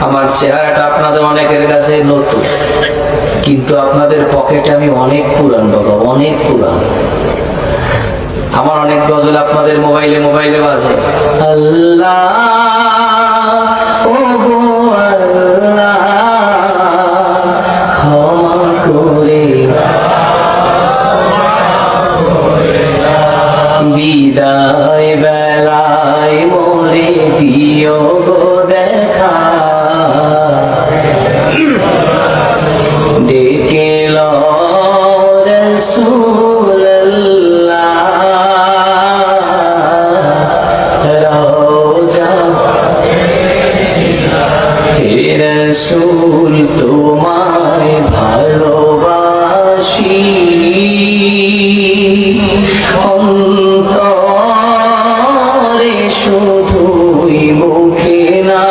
আমার চেহারাটা আপনাদের অনেকের কাছে নতুন, কিন্তু আপনাদের পকেটে আমি অনেক পুরান বাবা, অনেক পুরান। আমার অনেক গজল আপনাদের মোবাইলে মোবাইলে বাজে। আল্লাহ ও গো আল্লাহ ক্ষমা করে বিদায় বেলায় মোরে দিও গো দেখা, ডেকে লো রাসূলুল্লাহ রওজা হে রাসূল তোমায় ভালোবাসি অন্তরে শুধুই মুখে না।